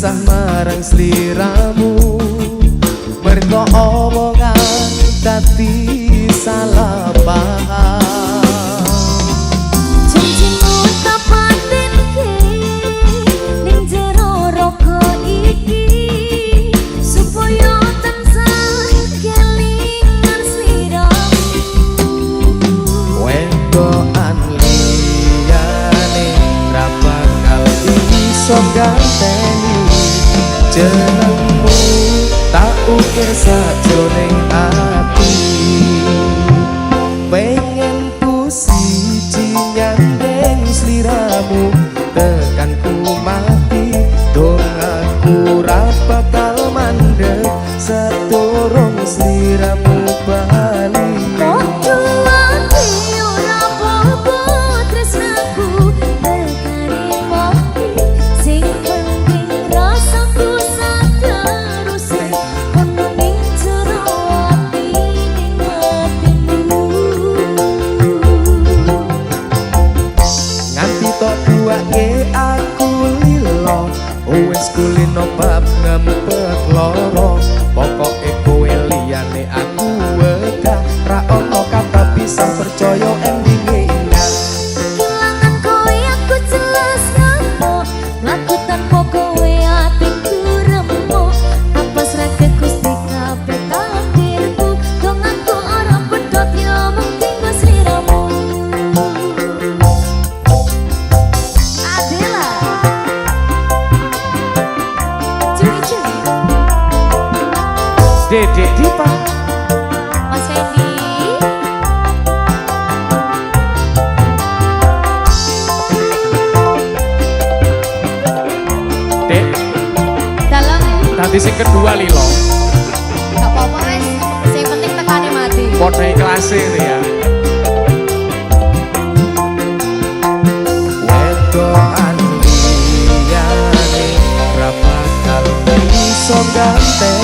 pisah marang sliramu mergo omongan dadi salah paham. Janjimu tak patenke ning jero raga iki supaya tansah kelingan sliramu. Wedokan liyane ra bakal iso ganteni jenengmu tak ukir sajroning ati. Pengen ku siji nyandeng sliramu tekan ku mati dong aku ra bakal mandeg sedurung sliramu bali. Podo ati ora apa-apa tresnaku tekani mati sing penting rasaku sadar usai ono ning jero ati ning atimu. Nganti tok duake aku lilo wis kulino bab ngempet loro pokoke kowe liyane aku wegah ra ono kata bisa percaya endinge indah. Kehilangan kowe aku jelas ngamuk laku tanpa kowe atiku remuk apes rake Gusti kabeh takdirku dong aku ora pedot ya mungkin go sliramu. Adela cuy Dedek Dipa Mas Fendi Dek dalam nanti sing kedua lilo gak apa-apa mas yang penting tekane mati. podo ikhlase ya. Wedokan liyane ra bakal iso ganteni